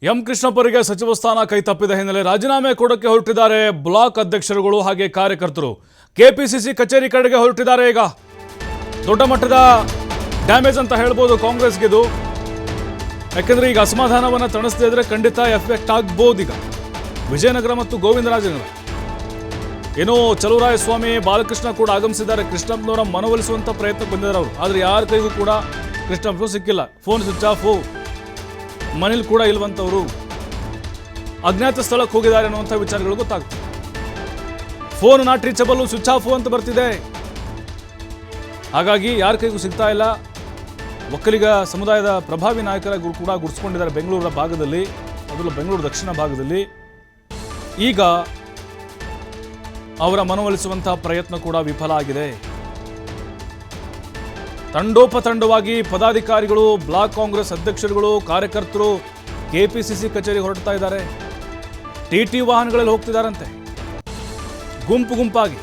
M ಕೃಷ್ಣಪ್ಪರಿಗೆ ಸಚಿವ ಸ್ಥಾನ ಕೈತಪ್ಪಿದ ಹಿನ್ನೆಲೆ ರಾಜೀನಾಮೆ ಕೊಡೋಕೆ ಹೊರಟಿದ್ದಾರೆ ಬ್ಲಾಕ್ ಅಧ್ಯಕ್ಷರುಗಳು ಹಾಗೆ ಕಾರ್ಯಕರ್ತರು. ಕೆಪಿಸಿಸಿ ಕಚೇರಿ ಕಡೆಗೆ ಹೊರಟಿದ್ದಾರೆ. ಈಗ ದೊಡ್ಡ ಮಟ್ಟದ ಡ್ಯಾಮೇಜ್ ಅಂತ ಹೇಳ್ಬೋದು ಕಾಂಗ್ರೆಸ್ಗೆ ಇದು. ಯಾಕೆಂದ್ರೆ ಈಗ ಅಸಮಾಧಾನವನ್ನು ತಣಿಸದೇ ಇದ್ರೆ ಖಂಡಿತ ಎಫೆಕ್ಟ್ ಆಗ್ಬೋದು. ಈಗ ವಿಜಯನಗರ ಮತ್ತು ಗೋವಿಂದರಾಜನಗರ ಏನೋ ಚಲುವರಾಯಸ್ವಾಮಿ ಬಾಲಕೃಷ್ಣ ಕೂಡ ಆಗಮಿಸಿದ್ದಾರೆ. ಕೃಷ್ಣಪ್ಪನವರ ಮನವೊಲಿಸುವಂತ ಪ್ರಯತ್ನ ಬಂದಿದ್ದಾರೆ ಅವರು. ಆದರೆ ಯಾರ ಕೈಗೂ ಕೂಡ ಕೃಷ್ಣಪ್ಪನು ಸಿಕ್ಕಿಲ್ಲ. ಫೋನ್ ಸ್ವಿಚ್ ಆಫ್, ಮನೇಲಿ ಕೂಡ ಇಲ್ವಂತವರು, ಅಜ್ಞಾತ ಸ್ಥಳಕ್ಕೆ ಹೋಗಿದ್ದಾರೆ ಅನ್ನುವಂಥ ವಿಚಾರಗಳು ಗೊತ್ತಾಗ್ತದೆ. Phone not reachable, switch off ಅಂತ ಬರ್ತಿದೆ. ಹಾಗಾಗಿ ಯಾರ ಕೈಗೂ ಸಿಗ್ತಾ ಇಲ್ಲ. ಒಕ್ಕಲಿಗ ಸಮುದಾಯದ ಪ್ರಭಾವಿ ನಾಯಕರ ಕೂಡ ಗುಡಿಸ್ಕೊಂಡಿದ್ದಾರೆ ಬೆಂಗಳೂರಿನ ಭಾಗದಲ್ಲಿ, ಅದರಲ್ಲೂ ಬೆಂಗಳೂರು ದಕ್ಷಿಣ ಭಾಗದಲ್ಲಿ. ಈಗ ಅವರ ಮನವೊಲಿಸುವಂತಹ ಪ್ರಯತ್ನ ಕೂಡ ವಿಫಲ ಆಗಿದೆ. ತಂಡೋಪತಂಡವಾಗಿ ಪದಾಧಿಕಾರಿಗಳು, ಬ್ಲಾಕ್ ಕಾಂಗ್ರೆಸ್ ಅಧ್ಯಕ್ಷರುಗಳು, ಕಾರ್ಯಕರ್ತರು ಕೆಪಿಸಿಸಿ ಕಚೇರಿ ಹೊರಡ್ತಾ ಇದ್ದಾರೆ. ಟಿಟಿ ವಾಹನಗಳಲ್ಲಿ ಹೋಗ್ತಿದ್ದಾರಂತೆ, ಗುಂಪು ಗುಂಪಾಗಿ.